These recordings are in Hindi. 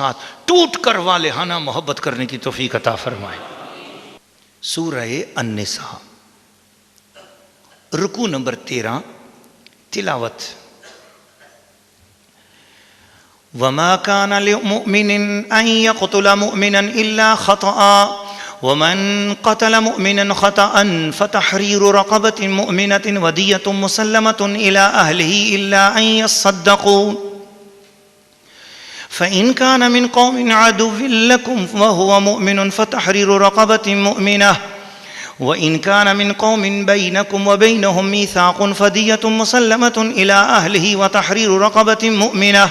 साथ टूट कर वालेहाना मोहब्बत करने की तौफीक अता फरमाए। सूरह अन्निसा रुकू नंबर 13 तिलावत। वमा कान लिमुमिनिन अन यक़तुल मुमिनन इल्ला खतआ वमन क़तल मुमिनन खतअन फतहरीरु रक़बतिन मुमिनतिन वदियतुन मुसल्लमतुन इला अहलिही इल्ला अन यस्सद्दक़ू फ़इन कान मिन क़ौमिन अदुव्विन लकुम वहुव मुमिनुन फतहरीरु रक़बतिन मुमिनह वइन कान मिन क़ौमिन बैनकुम व बैनहुम मीसाक़ुन फ़दियतुन मुसल्लमतुन इला अहलिही व तहरीरु रक़बतिन मुमिनह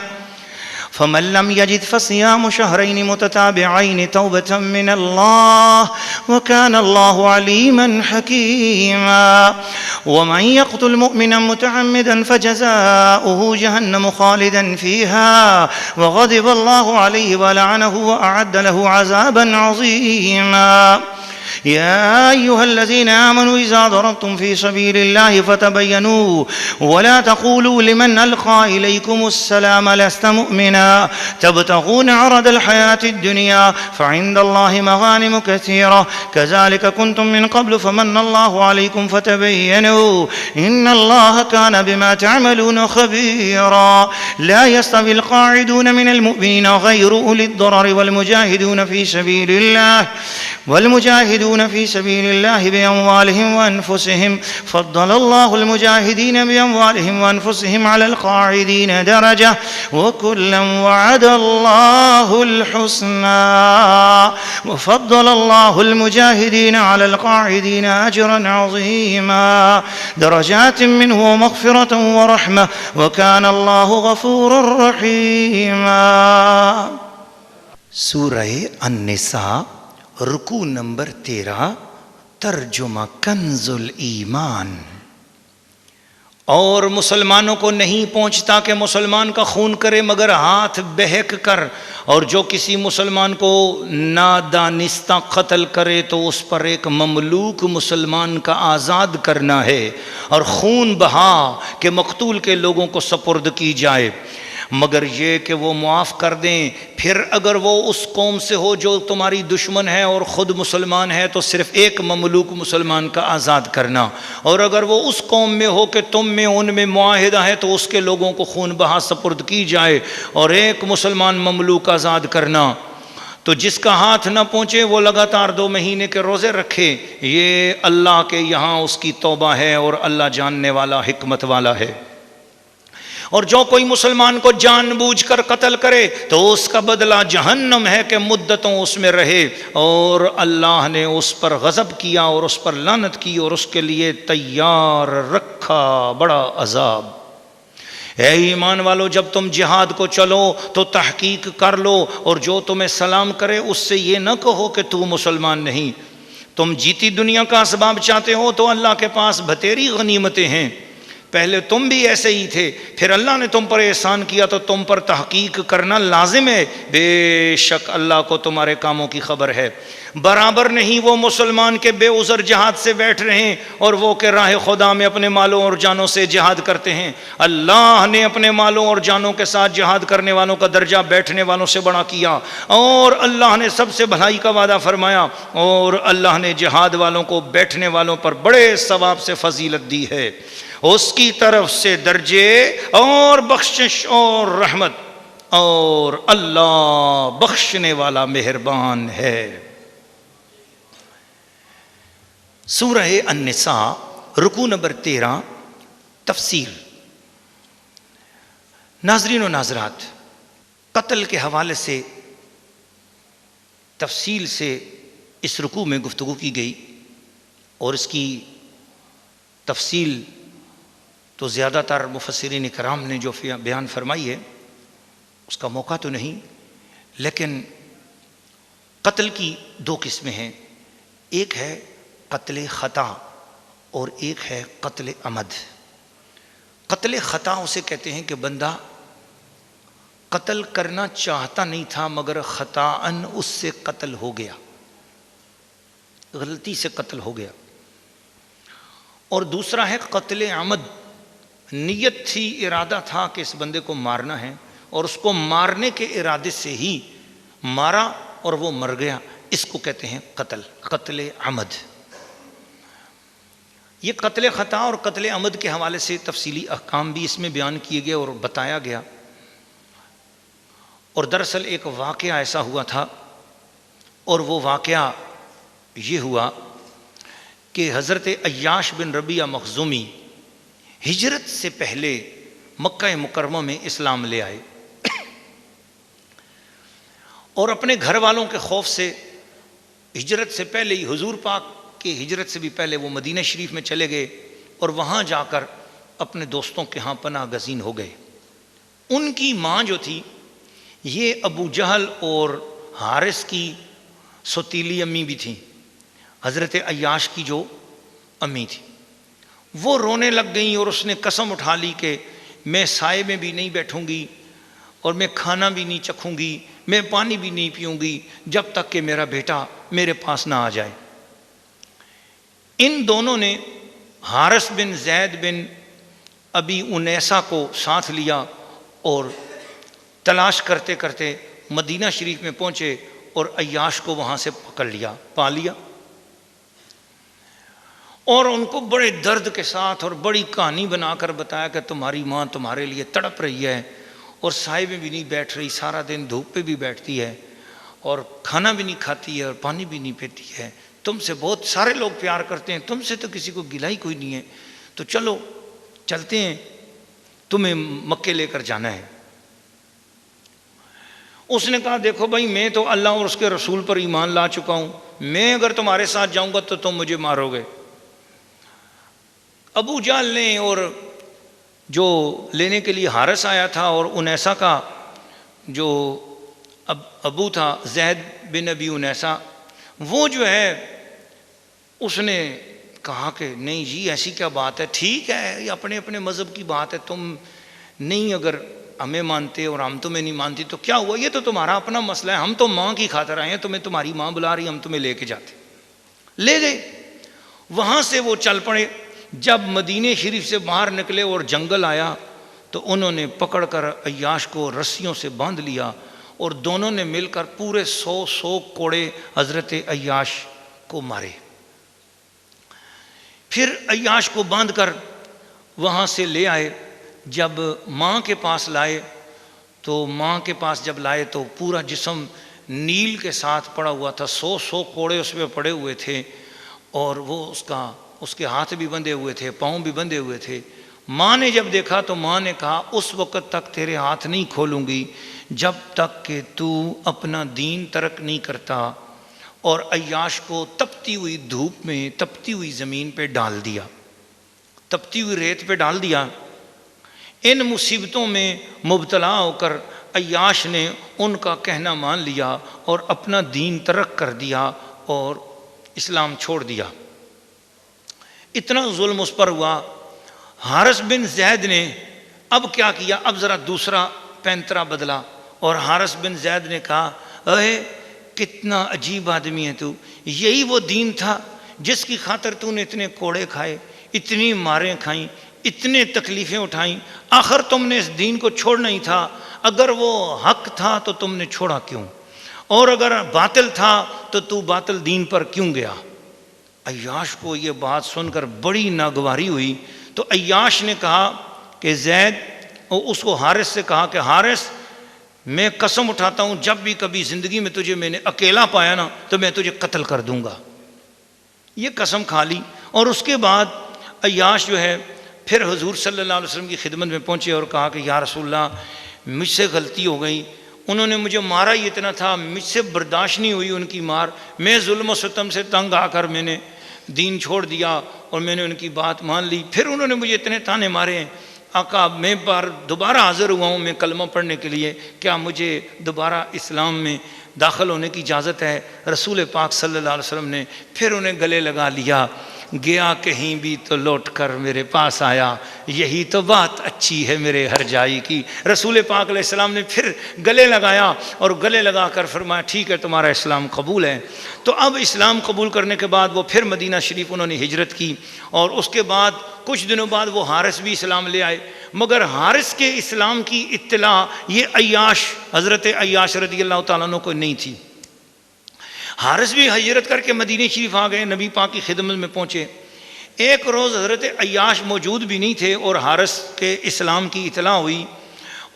फ़मन लम यजिद फ़सियामु शहरैनि मुतताबिዐैनि तौबतन मिनल्लाह व कान अल्लाहु अलीमन हकीमा वमन यक़्तुल मुमिनन मुतअम्मिदन फ़जज़ाउहु जहन्नम ख़ालिदन फ़ीहा व ग़ज़िब अल्लाहु अलैहि व लअनहु व अअद्द लहु अज़ाबन अज़ीमा। या अय्युहल्लज़ीना आमनू इज़ा दरबतुम फ़ी सबीलिल्लाहि फ़तबय्यनू वला तक़ूलू लिमन अलक़ा इलैकुमुस्सलाम लस्त मुअमिना तबतग़ून अरदल हयातिद दुनिया फ़इंदल्लाहि मग़ानिमु कसीरा कज़ालिक कुन्तुम मिन क़ब्लु फ़मन्नल्लाहु अलैकुम फ़तबय्यनू इन्नल्लाह कान बिमा तअमलून ख़बीरा। ला यस्तविल क़ाइदून मिनल मुमिनीन ग़ैरु उलिद दररि वल मुजाहिदून फ़ी सबीलिल्लाहि बिअम्वालिहिम व अनफुसिहिम फ़द्दलल्लाहुल मुजाहिदीन बिअम्वालिहिम व अनफुसिहिम अलल क़ाइदीन दरजा व कुल्लन वअदल्लाहुल हुस्ना व फ़द्दलल्लाहुल मुजाहिदीन अलल क़ाइदीन अजरन अज़ीमा दरजातिन मिन्हु व मग़फ़िरतन व रहमह व कान अल्लाहु गफ़ूरुर रहीमा। सूरह अन्निसा रुकू नंबर 13 तर्जुमा कंजुल ईमान। और मुसलमानों को नहीं पहुंचता कि मुसलमान का खून करे मगर हाथ बहक कर, और जो किसी मुसलमान को नादानिस्ता कत्ल करे तो उस पर एक ममलूक मुसलमान का आज़ाद करना है और खून बहा के मकतूल के लोगों को सपुर्द की जाए, मगर ये कि वो मुआफ़ कर दें। फिर अगर वो उस कौम से हो जो तुम्हारी दुश्मन है और ख़ुद मुसलमान है तो सिर्फ़ एक ममलूक मुसलमान का आज़ाद करना, और अगर वो उस कौम में हो कि तुम में उनमें मुआहिदा है तो उसके लोगों को खून बहा सपुर्द की जाए और एक मुसलमान ममलूक आज़ाद करना। तो जिसका हाथ न पहुँचे वो लगातार 2 महीने के रोज़े रखे, ये अल्लाह के यहाँ उसकी तौबा है और अल्लाह जानने वाला हिकमत वाला है। और जो कोई मुसलमान को जानबूझकर कत्ल करे तो उसका बदला जहन्नम है कि मुद्दतों उसमें रहे, और अल्लाह ने उस पर गज़ब किया और उस पर लानत की और उसके लिए तैयार रखा बड़ा अज़ाब। ऐ ईमान वालो, जब तुम जिहाद को चलो तो तहकीक कर लो, और जो तुम्हें सलाम करे उससे ये न कहो कि तू मुसलमान नहीं। तुम जीती दुनिया का असबाब चाहते हो तो अल्लाह के पास बतेरी गनीमतें हैं। पहले तुम भी ऐसे ही थे, फिर अल्लाह ने तुम पर एहसान किया तो तुम पर तहकीक करना लाजिम है। बेशक अल्लाह को तुम्हारे कामों की खबर है। बराबर नहीं वो मुसलमान के बेउज़र जहाद से बैठ रहे हैं और वो के राह खुदा में अपने मालों और जानों से जिहाद करते हैं। अल्लाह ने अपने मालों और जानों के साथ जिहाद करने वालों का दर्जा बैठने वालों से बड़ा किया, और अल्लाह ने सबसे भलाई का वादा फरमाया, और अल्लाह ने जिहाद वालों को बैठने वालों पर बड़े सवाब से फजीलत दी है। उसकी तरफ से दर्जे और बख्शिश और रहमत, और अल्लाह बख्शने वाला मेहरबान है। सूरह अन्निसा रुकू नंबर 13 तफसीर। नाज़रीन व नाज़रात, कत्ल के हवाले से तफसील से इस रुकू में गुफ्तगू की गई, और इसकी तफसील तो ज़्यादातर मुफस्सिरीन कराम ने जो बयान फरमाई है उसका मौका तो नहीं, लेकिन कत्ल की 2 किस्में हैं। एक है कत्ल ख़ता और एक है कत्ल अमद। कत्ल ख़ता उसे कहते हैं कि बंदा कत्ल करना चाहता नहीं था मगर ख़ताअन उससे कत्ल हो गया, गलती से कत्ल हो गया। और दूसरा है कत्ल अमद, नियत थी, इरादा था कि इस बंदे को मारना है और उसको मारने के इरादे से ही मारा और वो मर गया, इसको कहते हैं कत्ल, कत्ल अमद। ये कत्ल ख़ता और कत्ल अमद के हवाले से तफसीली अहकाम भी इसमें बयान किए गए और बताया गया। और दरअसल एक वाक़या ऐसा हुआ था, और वो वाक़या ये हुआ कि हज़रत अय्याश बिन रबिया मखज़ूमी हिजरत से पहले मक्का मुकर्रमा में इस्लाम ले आए और अपने घर वालों के खौफ से हिजरत से पहले ही, हुजूर पाक के हिजरत से भी पहले वो मदीना शरीफ में चले गए और वहाँ जाकर अपने दोस्तों के यहाँ पनाह गज़ीन हो गए। उनकी माँ जो थी ये अबू जहल और हारिस की सौतीली अम्मी भी थी, हज़रत अय्याश की जो अम्मी थी। वो रोने लग गई और उसने कसम उठा ली कि मैं साए में भी नहीं बैठूंगी और मैं खाना भी नहीं चखूंगी, मैं पानी भी नहीं पीऊंगी जब तक कि मेरा बेटा मेरे पास ना आ जाए। इन दोनों ने हारिस बिन जैद बिन अबी उनैसा को साथ लिया और तलाश करते करते मदीना शरीफ में पहुंचे और अय्याश को वहां से पकड़ लिया, पा लिया और उनको बड़े दर्द के साथ और बड़ी कहानी बनाकर बताया कि तुम्हारी माँ तुम्हारे लिए तड़प रही है और साए में भी नहीं बैठ रही, सारा दिन धूप पे भी बैठती है और खाना भी नहीं खाती है और पानी भी नहीं पीती है, तुमसे बहुत सारे लोग प्यार करते हैं, तुमसे तो किसी को गिला ही कोई नहीं है, तो चलो चलते हैं, तुम्हें मक्के लेकर जाना है। उसने कहा देखो भाई, मैं तो अल्लाह और उसके रसूल पर ईमान ला चुका हूं, मैं अगर तुम्हारे साथ जाऊंगा तो तुम मुझे मारोगे। अबू जाल ने और जो लेने के लिए हारिस आया था और उनैसा का जो अबू था जैद बिन अबी उनैसा, वो जो है उसने कहा कि नहीं जी ऐसी क्या बात है, ठीक है ये अपने अपने मज़हब की बात है, तुम नहीं अगर हमें मानते और हम तुम्हें नहीं मानती तो क्या हुआ, ये तो तुम्हारा अपना मसला है, हम तो माँ की खातिर आए हैं, तुम्हें तुम्हारी माँ बुला रही, हम तुम्हें लेके जाते। ले गए, वहाँ से वो चल पड़े। जब मदीने शरीफ से बाहर निकले और जंगल आया तो उन्होंने पकड़कर अय्याश को रस्सियों से बांध लिया और दोनों ने मिलकर पूरे 100 कोड़े हज़रत अय्याश को मारे। फिर अय्याश को बांधकर वहाँ से ले आए। जब माँ के पास लाए तो माँ के पास जब लाए तो पूरा जिस्म नील के साथ पड़ा हुआ था, 100 कोड़े उसमें पड़े हुए थे और वो उसके हाथ भी बंधे हुए थे, पाँव भी बंधे हुए थे। माँ ने जब देखा तो माँ ने कहा उस वक़्त तक तेरे हाथ नहीं खोलूँगी जब तक कि तू अपना दीन तर्क नहीं करता। और अय्याश को तपती हुई धूप में, तपती हुई ज़मीन पे डाल दिया, तपती हुई रेत पे डाल दिया। इन मुसीबतों में मुब्तला होकर अय्याश ने उनका कहना मान लिया और अपना दीन तर्क कर दिया और इस्लाम छोड़ दिया। इतना जुल्म उस पर हुआ। हारिस बिन जैद ने अब क्या किया, अब ज़रा दूसरा पैंतरा बदला और हारिस बिन जैद ने कहा अरे कितना अजीब आदमी है तू, यही वो दीन था जिसकी खातर तूने इतने कोड़े खाए, इतनी मारें खाई, इतने तकलीफ़ें उठाई, आखिर तुमने इस दीन को छोड़ना ही था। अगर वो हक था तो तुमने छोड़ा क्यों, और अगर बातिल था तो तू बातिल दीन पर क्यों गया। अय्याश को ये बात सुनकर बड़ी नागवारी हुई तो अय्याश ने कहा कि जैद, और उसको हारिस से कहा कि हारिस मैं कसम उठाता हूँ जब भी कभी ज़िंदगी में तुझे मैंने अकेला पाया ना तो मैं तुझे कत्ल कर दूँगा। ये कसम खा ली। और उसके बाद अय्याश जो है फिर हुजूर सल्लल्लाहु अलैहि वसल्लम की खिदमत में पहुँचे और कहा कि या रसूलल्लाह मुझसे गलती हो गई, उन्होंने मुझे मारा ही इतना था, मुझसे बर्दाश्त नहीं हुई उनकी मार, मैं जुल्म सितम से तंग आकर मैंने दीन छोड़ दिया और मैंने उनकी बात मान ली। फिर उन्होंने मुझे इतने ताने मारे हैं, आका मैं दोबारा हाज़िर हुआ हूँ मैं कलमा पढ़ने के लिए, क्या मुझे दोबारा इस्लाम में दाखिल होने की इजाज़त है। रसूल पाक सल्लल्लाहु अलैहि वसल्लम ने फिर उन्हें गले लगा लिया, गया कहीं भी तो लौट कर मेरे पास आया, यही तो बात अच्छी है मेरे हर जाई की। रसूल पाक अलैहिस्सलाम ने फिर गले लगाया और गले लगा कर फरमाया ठीक है तुम्हारा इस्लाम कबूल है। तो अब इस्लाम कबूल करने के बाद वो फिर मदीना शरीफ उन्होंने हिजरत की और उसके बाद कुछ दिनों बाद वो हारिस भी इस्लाम ले आए। मगर हारिस के इस्लाम की इत्तला ये अय्याश हज़रत अय्याश रज़ी अल्लाह तआला अन्हु को नहीं थी। हारिस भी हिजरत करके मदीने शरीफ आ गए, नबी पाक की खिदमत में पहुँचे। एक रोज़ हज़रत अय्याश मौजूद भी नहीं थे और हारिस के इस्लाम की इत्तला हुई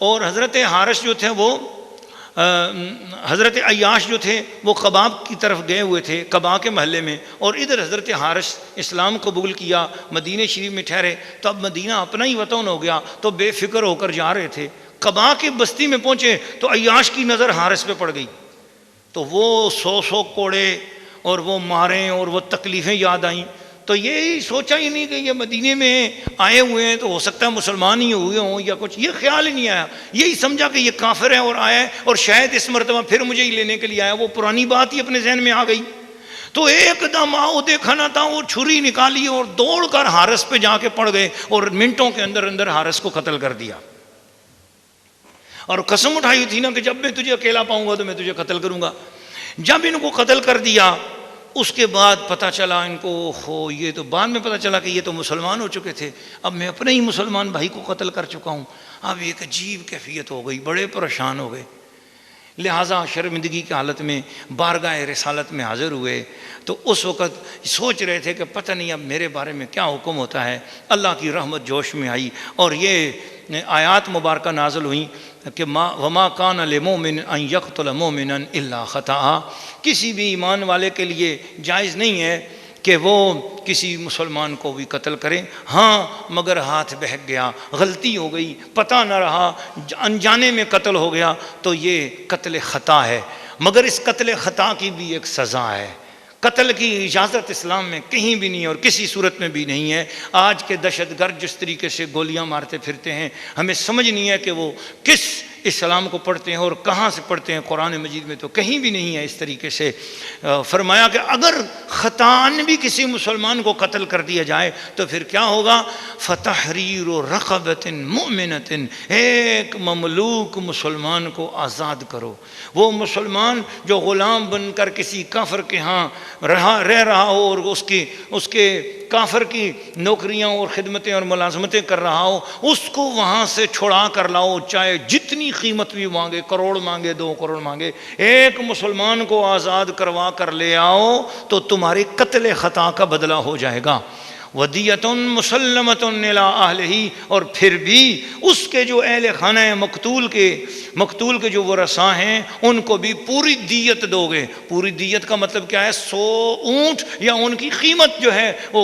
और हज़रत हारिस जो थे वो हज़रत अय्याश जो थे वो कबाब की तरफ गए हुए थे, कबा के महल्ले में, और इधर हज़रत हारिस इस्लाम कबूल किया, मदीने शरीफ में ठहरे। तो अब मदीना अपना ही वतन हो गया तो बेफिक्र होकर जा रहे थे। कबा की बस्ती में पहुँचे तो अय्याश की नज़र हारिस पे पड़ गई। तो वो 100 कोड़े और वो मारें और वो तकलीफ़ें याद आईं। तो ये सोचा ही नहीं कि ये मदीने में आए हुए हैं तो हो सकता है मुसलमान ही हुए हों या कुछ, ये ख्याल ही नहीं आया। यही समझा कि ये काफिर है और आया है और शायद इस मरतबा फिर मुझे ही लेने के लिए आया। वो पुरानी बात ही अपने जहन में आ गई। तो एकदम आओ देखा ना था, वो छुरी निकाली और दौड़ कर हारिस पे जाके पड़ गए और मिनटों के अंदर अंदर हारिस को कत्ल कर दिया। और कसम उठाई थी ना कि जब मैं तुझे अकेला पाऊंगा तो मैं तुझे कत्ल करूंगा। जब इनको कत्ल कर दिया उसके बाद पता चला इनको, हो ये तो बाद में पता चला कि ये तो मुसलमान हो चुके थे, अब मैं अपने ही मुसलमान भाई को कत्ल कर चुका हूँ। अब एक अजीब कैफियत हो गई, बड़े परेशान हो गए। लिहाजा शर्मिंदगी की हालत में बारगाह रिसालत में हाज़िर हुए। तो उस वक़्त सोच रहे थे कि पता नहीं अब मेरे बारे में क्या हुक्म होता है। अल्लाह की रहमत जोश में आई और ये आयात मुबारक नाज़िल हुई कि वमा कान लिमोमिन अन यक़्तुल मोमिनन इल्ला ख़ता। किसी भी ईमान वाले के लिए जायज़ नहीं है कि वो किसी मुसलमान को भी कत्ल करें। हाँ, मगर हाथ बहक गया, गलती हो गई, पता न रहा, अनजाने में कत्ल हो गया तो ये कत्ल ख़ता है। मगर इस कत्ल ख़ता की भी एक सज़ा है। कत्ल की इजाज़त इस्लाम में कहीं भी नहीं है और किसी सूरत में भी नहीं है। आज के दहशतगर्द जिस तरीके से गोलियां मारते फिरते हैं, हमें समझ नहीं है कि वो किस इस्लाम को पढ़ते हैं और कहाँ से पढ़ते हैं। कुरान मजीद में तो कहीं भी नहीं है इस तरीके से फरमाया कि अगर ख़तान भी किसी मुसलमान को कत्ल कर दिया जाए तो फिर क्या होगा। फ़तहरीर रक़बतिन मुमिनतिन, एक ममलूक मुसलमान को आज़ाद करो। वो मुसलमान जो ग़ुलाम बनकर किसी काफिर के यहाँ रह रहा हो और उसके काफिर की नौकरियां और खिदमतें और मुलाजमतें कर रहा हो, उसको वहाँ से छुड़ा कर लाओ, चाहे जितनी कीमत भी मांगे, करोड़ मांगे, 2 करोड़ मांगे, एक मुसलमान को आज़ाद करवा कर ले आओ तो तुम्हारी कत्ल ख़ता का बदला हो जाएगा। वदियतुन मुसल्लमतुन इला अहलिही, और फिर भी उसके जो अहले खाना है मकतूल के जो वरसा हैं उनको भी पूरी दियत दोगे। पूरी दियत का मतलब क्या है, 100 ऊँट या उनकी कीमत जो है वो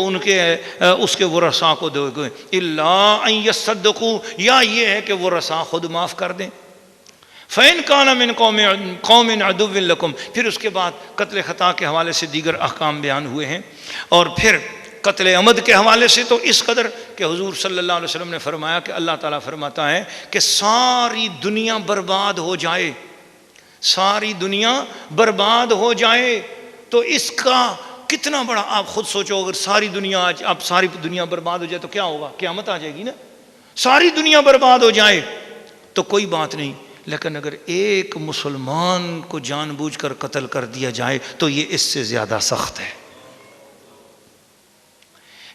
उसके वरसा को दोगे। इल्ला अन यस्सद्दक़ू, या ये है कि वरसा खुद माफ़ कर दें। फ़ैन काना मिन कौमिन अदुव्विन लकुम, फिर उसके बाद कत्ल ख़ता के हवाले से दीगर अहकाम बयान हुए हैं। और फिर कत्ल अमद के हवाले से तो इस कदर कि हुजूर सल्लल्लाहु अलैहि वसल्लम ने फरमाया कि अल्लाह ताला फरमाता है कि सारी दुनिया बर्बाद हो जाए, सारी दुनिया बर्बाद हो जाए तो इसका कितना बड़ा, आप खुद सोचो, अगर सारी दुनिया आज अब सारी दुनिया बर्बाद हो जाए तो क्या होगा, क़यामत आ जाएगी ना। सारी दुनिया बर्बाद हो जाए तो कोई बात नहीं, लेकिन अगर एक मुसलमान को जानबूझकर कत्ल कर दिया जाए तो ये इससे ज़्यादा सख्त है।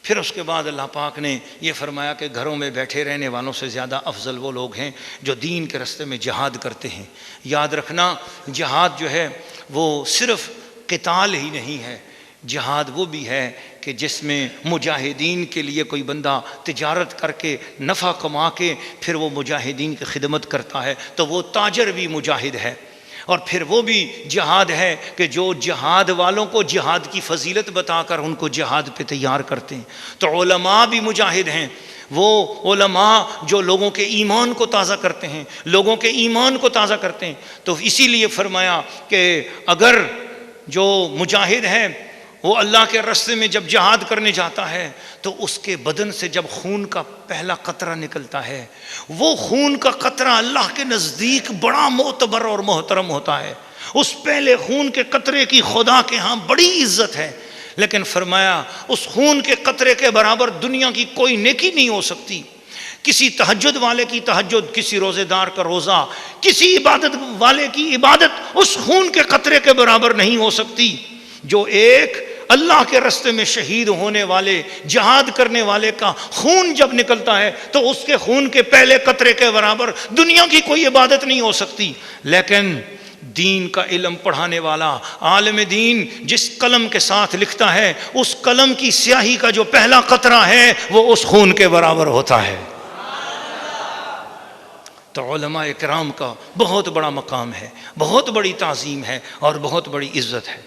फिर उसके बाद अल्लाह पाक ने ये फरमाया कि घरों में बैठे रहने वालों से ज़्यादा अफजल वो लोग हैं जो दीन के रास्ते में जिहाद करते हैं। याद रखना, जिहाद जो है वो सिर्फ़ क़िताल ही नहीं है, जिहाद वो भी है कि जिसमें मुजाहिदीन के लिए कोई बंदा तिजारत करके नफ़ा कमा के फिर वो मुजाहिदीन की खिदमत करता है तो वो ताजर भी मुजाहिद है। और फिर वो भी जिहाद है कि जो जिहाद वालों को जिहाद की फजीलत बताकर उनको जिहाद पे तैयार करते हैं। तो उलमा भी मुजाहिद हैं, वो उलमा जो लोगों के ईमान को ताज़ा करते हैं, लोगों के ईमान को ताज़ा करते हैं। तो इसीलिए फरमाया कि अगर जो मुजाहिद है वो अल्लाह के रास्ते में जब जिहाद करने जाता है तो उसके बदन से जब खून का पहला कतरा निकलता है, वो खून का कतरा अल्लाह के नज़दीक बड़ा मोतबर और मोहतरम होता है। उस पहले खून के कतरे की खुदा के यहाँ बड़ी इज्जत है। लेकिन फरमाया उस खून के कतरे के बराबर दुनिया की कोई नेकी नहीं हो सकती। किसी तहज्जुद वाले की तहज्जुद, किसी रोज़ेदार का रोज़ा, किसी इबादत वाले की इबादत उस खून के कतरे के बराबर नहीं हो सकती जो एक अल्लाह के रास्ते में शहीद होने वाले, जिहाद करने वाले का खून जब निकलता है तो उसके खून के पहले कतरे के बराबर दुनिया की कोई इबादत नहीं हो सकती। लेकिन दीन का इल्म पढ़ाने वाला आलिम दीन जिस कलम के साथ लिखता है, उस कलम की स्याही का जो पहला कतरा है वो उस खून के बराबर होता है। तो उलमा इकराम का बहुत बड़ा मकाम है, बहुत बड़ी ताज़ीम है और बहुत बड़ी इज़्ज़त है।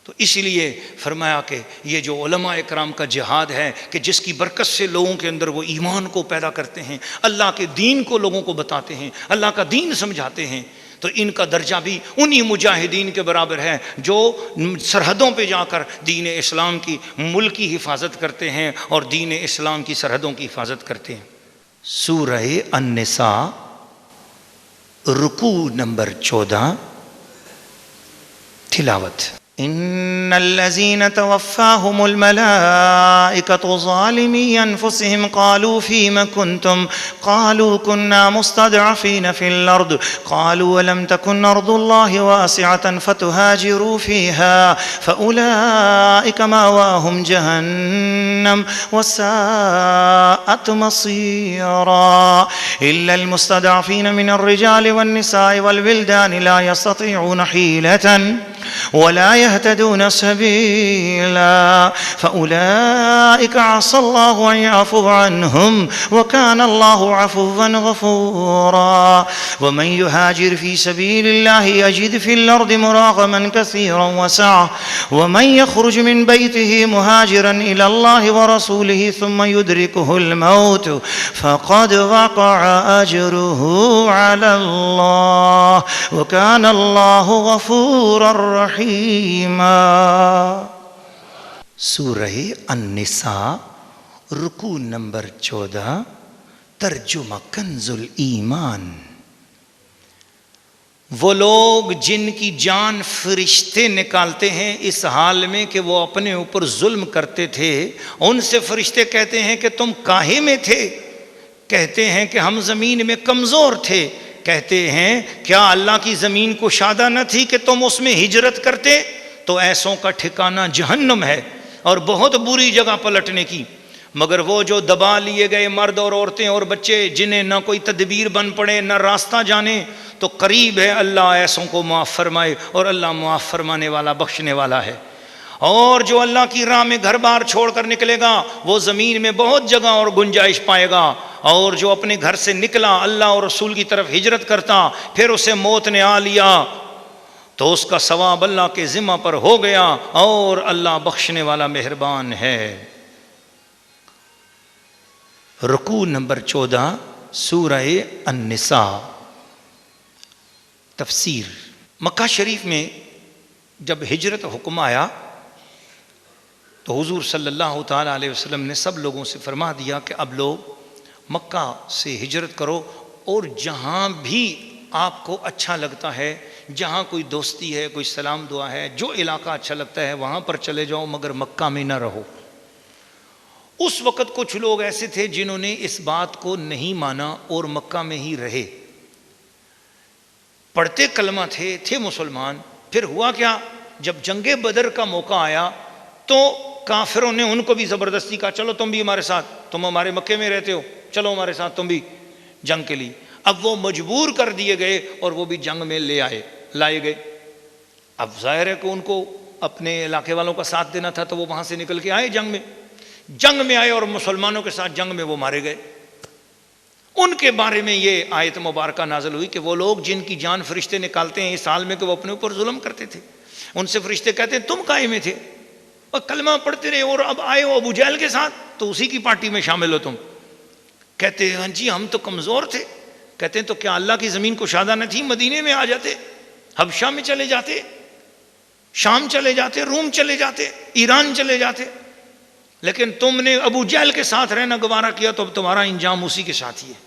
तो इसलिए फरमाया कि ये जो उलमा इकराम का जिहाद है कि जिसकी बरकत से लोगों के अंदर वो ईमान को पैदा करते हैं, अल्लाह के दीन को लोगों को बताते हैं, अल्लाह का दीन समझाते हैं, तो इनका दर्जा भी उन्हीं मुजाहिदीन के बराबर है जो सरहदों पे जाकर दीन इस्लाम की मुल्क की हिफाजत करते हैं और दीन इस्लाम की सरहदों की हिफाजत करते हैं। सूरह अन्निसा रुकू नंबर 14 तिलावत। इन्नल्लज़ीना तवफ़्फ़ाहुमुल मलाइकतु ज़ालिमी अनफुसिहिम क़ालू फ़ीमा कुन्तुम क़ालू कुन्ना मुस्तदअफ़ीना फ़िल अर्द क़ालू अलम तकुन अर्दुल्लाहि वासिअतन फ़तुहाजिरू फ़ीहा फ़उलाइका मावाहुम जहन्नम वसाअत मसीरा इल्लल मुस्तदअफ़ीना मिनर रिजालि वन्निसाइ वल विल्दानि ला यस्ततिऊना हीलतन वला यहतदून सबीला फ़उलाइका अस्सल्लाहु अन यअफ़ुव अन्हुम वकान अल्लाहु अफ़ुव्वन गफ़ूरा वमन युहाजिर फ़ी सबीलिल्लाहि यजिद फ़िल अर्दि मुराग़मन कसीरन वसअह वमन यख़रुज मिन बैतिही मुहाजिरन इलल्लाहि व रसूलिही सुम्मा युद्रिकुहुल मौत फ़क़द वक़अ अजरुहु अलल्लाह वकान अल्लाहु गफ़ूरर रहीमा। सूरह अन्निसा रुकू नंबर 14 तर्जुमा कंजुल ईमान। वो लोग जिनकी जान फरिश्ते निकालते हैं इस हाल में कि वो अपने ऊपर जुल्म करते थे, उनसे फरिश्ते कहते हैं कि तुम काहे में थे? कहते हैं कि हम ज़मीन में कमज़ोर थे। कहते हैं क्या अल्लाह की ज़मीन कुशादा न थी कि तुम उसमें हिजरत करते? तो ऐसों का ठिकाना जहन्नम है और बहुत बुरी जगह पलटने की। मगर वो जो दबा लिए गए मर्द और औरतें और बच्चे जिन्हें ना कोई तदबीर बन पड़े ना रास्ता जाने, तो करीब है अल्लाह ऐसों को माफ़ फरमाए और अल्लाह माफ़ फरमाने वाला बख्शने वाला है। और जो अल्लाह की राह में घर बार छोड़कर निकलेगा वो ज़मीन में बहुत जगह और गुंजाइश पाएगा। और जो अपने घर से निकला अल्लाह और रसूल की तरफ हिजरत करता, फिर उसे मौत ने आ लिया, तो उसका सवाब अल्लाह के ज़िम्मा पर हो गया और अल्लाह बख्शने वाला मेहरबान है। रुकू नंबर 14 सूरह अन्निसा। तफसीर। मक्का शरीफ में जब हिजरत हुक्म आया तो हुजूर सल्लल्लाहु ताला अलैहि वसल्लम ने सब लोगों से फरमा दिया कि अब लोग मक्का से हिजरत करो और जहाँ भी आपको अच्छा लगता है, जहाँ कोई दोस्ती है, कोई सलाम दुआ है, जो इलाका अच्छा लगता है वहाँ पर चले जाओ, मगर मक्का में ना रहो। उस वक़्त कुछ लोग ऐसे थे जिन्होंने इस बात को नहीं माना और मक्का में ही रहे, पढ़ते कलमा थे मुसलमान। फिर हुआ क्या, जब जंगे बदर का मौका आया तो काफिरों ने उनको भी ज़बरदस्ती कहा चलो तुम भी हमारे साथ, तुम हमारे मक्के में रहते हो, चलो हमारे साथ तुम भी जंग के लिए। अब वो मजबूर कर दिए गए और वो भी जंग में लाए गए। अब जाहिर है कि उनको अपने इलाके वालों का साथ देना था, तो वो वहाँ से निकल के आए जंग में आए और मुसलमानों के साथ जंग में वो मारे गए। उनके बारे में ये आयत मुबारक नाज़िल हुई कि वो लोग जिनकी जान फरिश्ते निकालते हैं इस हाल में कि वो अपने ऊपर जुल्म करते थे, उनसे फरिश्ते कहते हैं तुम काहे में थे और कलमा पढ़ते रहे और अब आए हो अबू जहल के साथ, तो उसी की पार्टी में शामिल हो तुम। कहते हैं हाँ जी हम तो कमज़ोर थे। कहते हैं तो क्या अल्लाह की ज़मीन कुशादा न थी? मदीने में आ जाते, हबशा में चले जाते, शाम चले जाते, रूम चले जाते, ईरान चले जाते, लेकिन तुमने अबू जहल के साथ रहना गवारा किया तो अब तुम्हारा इंजाम उसी के साथ ही है।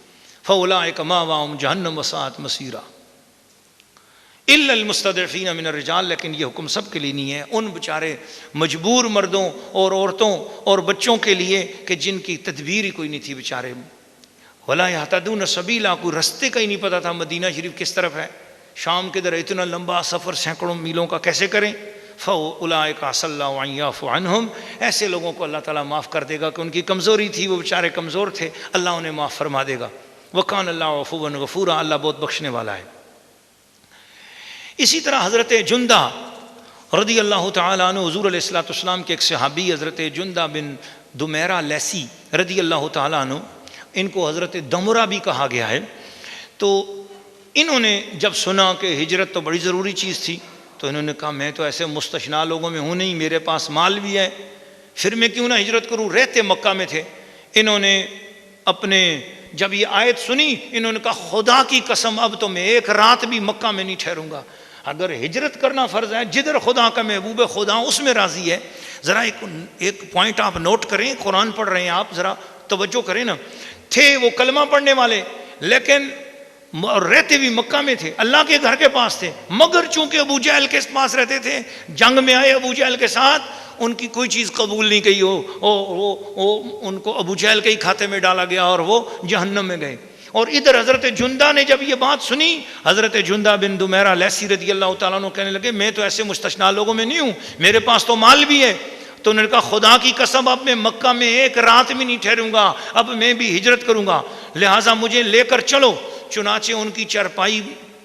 फ़उलाइका मावाहुम जहन्नम वसाअत मसीरा। इल्लल मुस्तदअफीन मिनर रिजाल, लेकिन ये हुक्म सब के लिए नहीं है, उन बेचारे मजबूर मर्दों और औरतों और बच्चों के लिए कि जिनकी तदबीर ही कोई नहीं थी बेचारे। वला यहतदून सबीला, कोई रस्ते का ही नहीं पता था मदीना शरीफ किस तरफ है, शाम के दर इतना लंबा सफ़र सैकड़ों मीलों का कैसे करें। फ़उलाइका सल्लल्लाहु अलैहि वसल्लम, ऐसे लोगों को अल्लाह ताला माफ़ कर देगा कि उनकी कमज़ोरी थी, वो बेचारे कमज़ोर थे, अल्लाह उन्हें माफ़ फरमा देगा। वकान अल्लाह अफ़ुवन गफ़ूरा, अल्लाह बहुत बख्शने वाला है। इसी तरह हज़रत जुंदा रदी अल्लाह तआला अन्हु, हुज़ूर अलैहिस्सलातु वस्सलाम के एक सहाबी हज़रत जुंदा बिन दुमैरा लैसी रदी अल्लाह तआला अन्हु, इनको हज़रत दमुरा भी कहा गया है। तो इन्होंने जब सुना कि हिजरत तो बड़ी ज़रूरी चीज़ थी, तो इन्होंने कहा मैं तो ऐसे मुस्तशना लोगों में हूँ नहीं, मेरे पास माल भी है, फिर मैं क्यों ना हिजरत करूँ। रहते मक्का में थे। इन्होंने अपने जब ये आयत सुनी, इन्होंने कहा खुदा की कसम अब तो मैं एक रात भी मक्का में नहीं ठहरूंगा। अगर हिजरत करना फ़र्ज़ है, जिधर खुदा का महबूब खुदा उसमें राज़ी है। ज़रा एक पॉइंट आप नोट करें, कुरान पढ़ रहे हैं आप, ज़रा तवज्जो करें ना। थे वो कलमा पढ़ने वाले, लेकिन रहते भी मक्का में थे, अल्लाह के घर के पास थे, मगर चूंकि अबू जहल के पास रहते थे, जंग में आए अबू जहल के साथ, उनकी कोई चीज़ कबूल नहीं की वो उनको अबू जहल के ही खाते में डाला गया और वो जहन्नम में गए। और इधर हज़रत जुंदा ने जब ये बात सुनी, हज़रत जुंदा बिन दुमैरा लैसी रज़ी अल्लाह तआला अन्हु कहने लगे मैं तो ऐसे मुस्तशना लोगों में नहीं हूँ, मेरे पास तो माल भी है। तो उन्होंने कहा खुदा की कसम अब मैं मक्का में एक रात भी नहीं ठहरूंगा, अब मैं भी हिजरत करूँगा, लिहाजा मुझे लेकर चलो। चुनाचे उनकी चरपाई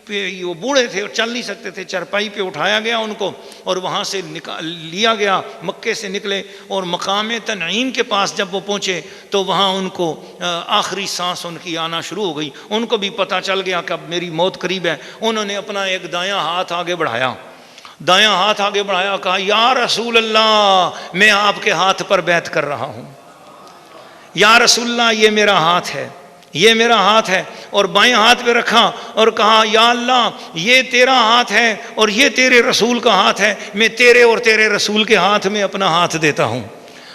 पे, वो बूढ़े थे और चल नहीं सकते थे, चरपाई पे उठाया गया उनको और वहाँ से लिया गया, मक्के से निकले और मकाम तनईम के पास जब वो पहुँचे तो वहाँ उनको आखिरी सांस उनकी आना शुरू हो गई। उनको भी पता चल गया कि अब मेरी मौत करीब है। उन्होंने अपना एक दायां हाथ आगे बढ़ाया, दायां हाथ आगे बढ़ाया, कहा या रसूल अल्लाह मैं आपके हाथ पर बैत कर रहा हूँ, या रसूल अल्लाह ये मेरा हाथ है, ये मेरा हाथ है। और बाएं हाथ पे रखा और कहा या अल्लाह ये तेरा हाथ है और ये तेरे रसूल का हाथ है, मैं तेरे और तेरे रसूल के हाथ में अपना हाथ देता हूँ।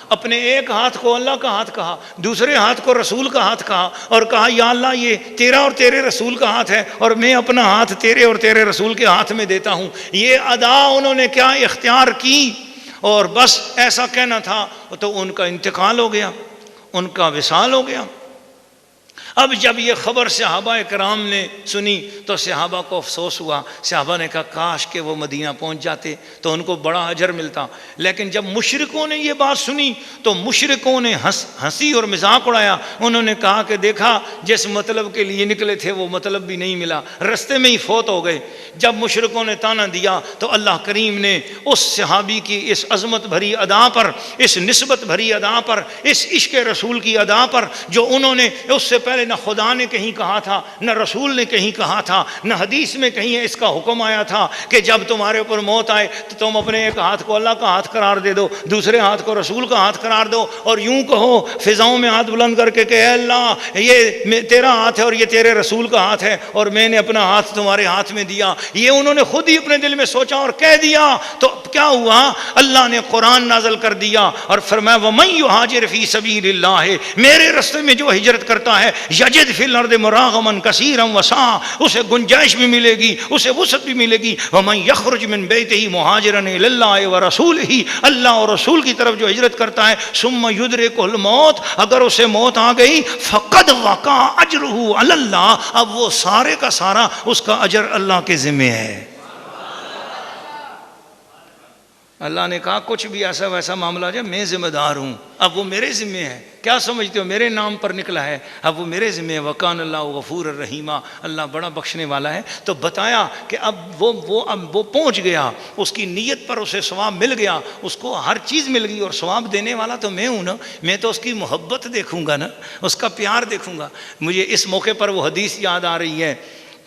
अपने एक हाथ को अल्लाह का हाथ कहा, दूसरे हाथ को रसूल का हाथ कहा और कहा या अल्लाह ये तेरा और तेरे रसूल का हाथ है और मैं अपना हाथ तेरे और तेरे रसूल के हाथ में देता हूँ। ये अदा उन्होंने क्या इख्तियार की और बस ऐसा कहना था, तो उनका इंतकाल हो गया, उनका विसाल हो गया। अब जब ये ख़बर सहाबा कराम ने सुनी तो सहाबा को अफसोस हुआ। सहाबा ने कहा काश के वो मदीना पहुंच जाते तो उनको बड़ा अजर मिलता। लेकिन जब मुशरिकों ने ये बात सुनी तो मुशरिकों ने हंसी और मजाक उड़ाया। उन्होंने कहा कि देखा जिस मतलब के लिए निकले थे वो मतलब भी नहीं मिला, रास्ते में ही फौत हो गए। जब मुशरिकों ने ताना दिया तो अल्लाह करीम ने उस सहाबी की इस अज़मत भरी अदा पर, इस निस्बत भरी अदा पर, इस इश्क रसूल की अदा पर जो उन्होंने उससे पहले न खुदा ने कहीं कहा था, न रसूल ने कहीं कहा था, न हदीस में कहीं इसका हुक्म आया था कि जब तुम्हारे ऊपर मौत आए तो तुम अपने एक हाथ को अल्लाह का हाथ करार दे दो, दूसरे हाथ को रसूल का हाथ करार दो और यूं कहो फिजाओं में हाथ बुलंद करके कि अल्लाह ये तेरा हाथ है और ये तेरे रसूल का हाथ है और मैंने अपना हाथ तुम्हारे हाथ में दिया। ये उन्होंने खुद ही अपने दिल में सोचा और कह दिया। तो क्या हुआ, अल्लाह ने कुरान नाज़िल कर दिया और फरमाया वमन युहाजिर फी सबीलिल्लाह, मेरे रास्ते में जो हिजरत करता है यजिद फिल अर्द मुरागमन कसीरन वसा, उसे गुंजाइश भी मिलेगी, उसे वसअत भी मिलेगी। वमन यखरुज मिन बैतिही मुहाजिरन इलल्लाहि व रसूलिही, अल्लाह और रसूल की तरफ जो हिजरत करता है सुम्मा युदरिकुल मौत, अगर उसे मौत आ गई फ़क़द वक़ा अजरुहु अलल्लाह, अब वो सारे का सारा उसका अजर अल्लाह के ज़िम्मे है। अल्लाह ने कहा कुछ भी ऐसा वैसा मामला जाए मैं ज़िम्मेदार हूँ, अब वो मेरे ज़िम्मे है। क्या समझते हो, मेरे नाम पर निकला है, अब वो मेरे ज़िम्मे है। वकान अल्लाह गफ़ूर रहीमा, अल्लाह बड़ा बख्शने वाला है। तो बताया कि अब वो पहुँच गया, उसकी नीयत पर उसे सवाब मिल गया, उसको हर चीज़ मिल गई और सवाब देने वाला तो मैं हूँ ना, मैं तो उसकी मोहब्बत देखूँगा ना, उसका प्यार देखूँगा। मुझे इस मौके पर वो हदीस याद आ रही है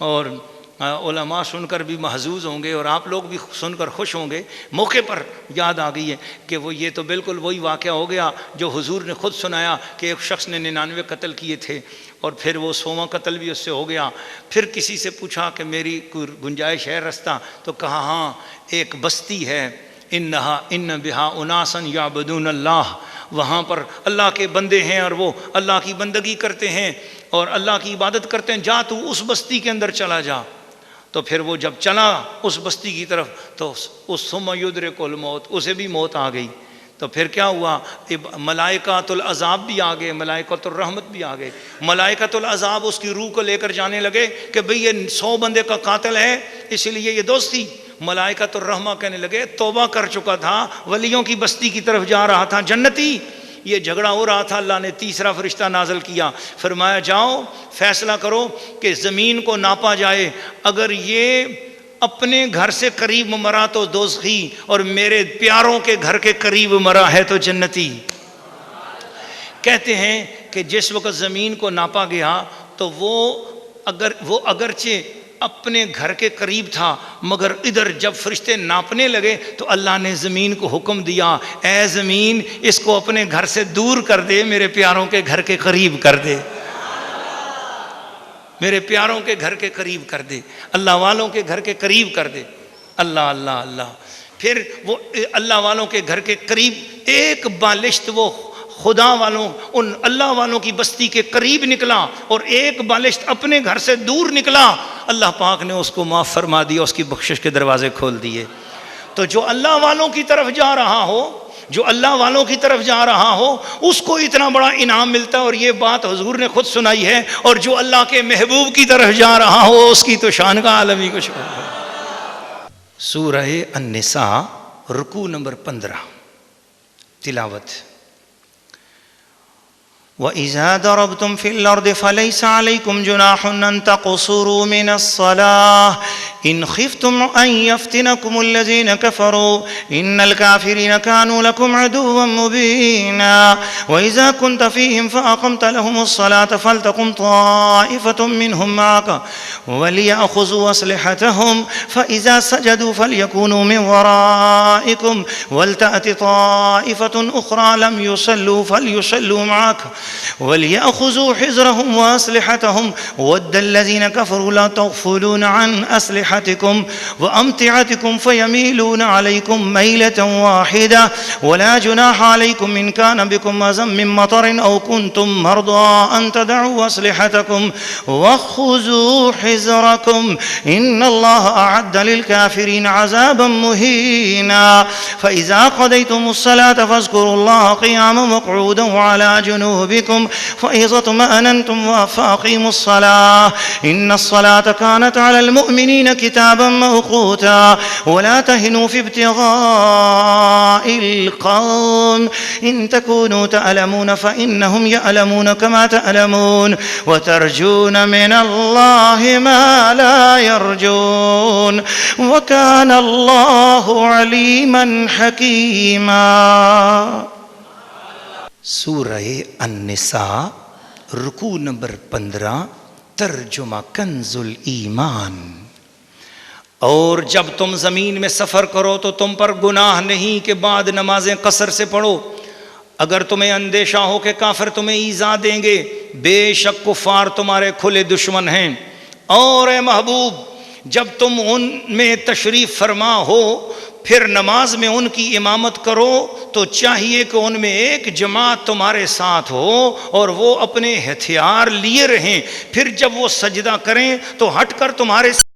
और उलमा सुनकर भी महजूज़ होंगे और आप लोग भी सुनकर खुश होंगे। मौके पर याद आ गई है कि वो ये तो बिल्कुल वही वाक़या हो गया जो हुजूर ने ख़ुद सुनाया कि एक शख्स ने 99 कत्ल किए थे और फिर वो 100वां कत्ल भी उससे हो गया। फिर किसी से पूछा कि मेरी कोई गुंजाइश है रास्ता, तो कहा हाँ एक बस्ती है, इन बिहा उनासन याबुदून अल्लाह, वहाँ पर अल्लाह के बंदे हैं और वो अल्लाह की बंदगी करते हैं और अल्लाह की इबादत करते हैं, जा तू उस बस्ती के अंदर चला जा। तो फिर वो जब चला उस बस्ती की तरफ तो उस सुम्मा युद्रिकुल मौत, उसे भी मौत आ गई। तो फिर क्या हुआ, मलाइकातुल अज़ाब भी आ गए, मलाइकातुल रहमत भी आ गए। मलाइकातुल अज़ाब उसकी रूह को लेकर जाने लगे कि भाई ये 100 बंदे का कातिल है, इसलिए ये दोस्ती। मलाइकातुल रहमा कहने लगे तौबा कर चुका था, वलियों की बस्ती की तरफ जा रहा था, जन्नती। ये झगड़ा हो रहा था, अल्लाह ने तीसरा फरिश्ता नाज़िल किया, फरमाया जाओ फैसला करो कि ज़मीन को नापा जाए, अगर ये अपने घर से करीब मरा तो दोज़खी, और मेरे प्यारों के घर के करीब मरा है तो जन्नती। कहते हैं कि जिस वक्त ज़मीन को नापा गया तो वो अगरचे अपने घर के करीब था, मगर इधर जब फरिश्ते नापने लगे तो अल्लाह ने ज़मीन को हुक्म दिया, ए ज़मीन इसको अपने घर से दूर कर दे, मेरे प्यारों के घर के करीब कर दे, मेरे प्यारों के घर के करीब कर दे, अल्लाह वालों के घर के करीब कर दे। अल्लाह अल्लाह अल्लाह। फिर वो अल्लाह वालों के घर के करीब एक बालिश्त वो खुदा वालों, उन अल्लाह वालों की बस्ती के करीब निकला, और एक बालिश्त अपने घर से दूर निकला। अल्लाह पाक ने उसको माफ़ फरमा दिया, उसकी बख्शिश के दरवाजे खोल दिए। तो जो अल्लाह वालों की तरफ जा रहा हो, जो अल्लाह वालों की तरफ जा रहा हो, उसको इतना बड़ा इनाम मिलता है, और ये बात हुजूर ने खुद सुनाई है। और जो अल्लाह के महबूब की तरफ जा रहा हो उसकी तो शान का आलम ही कुछ हो। सूरह अन्निसा रुकू नंबर 15 तिलावत। वइज़ा दरबतुम फिल अर्दि फलैसा अलैकुम जुनाहुन अन तक़सूरू मिनस्सलाह इन खिफ्तुम अन यफ्तिनकुमुल्लज़ीना कफ़रू इन्नल काफ़िरीना कानू लकुम अदुव्वन मुबीना वइज़ा कुन्त फ़ीहिम फ़अक़म्त लहुमुस्सलाता फ़लतक़ुम ताइफ़तुम मिनहुम मअका वलियअख़ुज़ू अस्लिहतहुम फ़इज़ा सजदू फ़लयकूनू मिन वराइकुम वलतअति ताइफ़तुन उख़रा लम युसल्लू फ़लयुसल्लू मअका वलियअख़ुज़ू हिज़्रहुम व अस्लिहतहुम वद्दल्लज़ीना कफ़रू ला तग़फ़ुलून अन अस्लिहतिकुम व अम्तिअतिकुम फ़यमीलून अलैकुम मैलतन वाहिदा वला जुनाहा अलैकुम इन कान बिकुम अज़म मिन मतरिन औ कुन्तुम मर्दा अन तदअू अस्लिहतकुम वख़ुज़ू हिज़्रकुम इन्नल्लाह अअद्द लिलकाफ़िरीन अज़ाबन मुहीना फ़इज़ा क़ज़य्तुमुस्सलाता फ़ज़्कुरुल्लाह क़ियामन व क़ुऊदन व अला जुनूबिकुम फ़इज़ा तमअनन्तुम फ़अक़ीमुस्सलाह इन्नस्सलाता कानत अलल मुअ्मिनीना किताबन मौक़ूता वला तहिनू फ़ी इब्तिग़ाइल क़ौम इन तकूनू तअलमून फ़इन्नहुम यअलमून कमा तअलमून व तर्जून मिनल्लाहि मा ला यर्जून व कानल्लाहु अलीमन हकीमा। सूरह अन्निसा रुकू नंबर 15 तर्जुमा कंजुल ईमान। और जब तुम ज़मीन में सफ़र करो तो तुम पर गुनाह नहीं कि बाद नमाजें कसर से पढ़ो, अगर तुम्हें अंदेशा हो कि काफिर तुम्हें ईज़ा देंगे, बेशक कुफ़ार तुम्हारे खुले दुश्मन हैं। और ए महबूब जब तुम उनमें तशरीफ़ फरमा हो फिर नमाज में उनकी इमामत करो तो चाहिए कि उनमें एक जमात तुम्हारे साथ हो और वो अपने हथियार लिए रहें। फिर जब वो सजदा करें तो हटकर तुम्हारे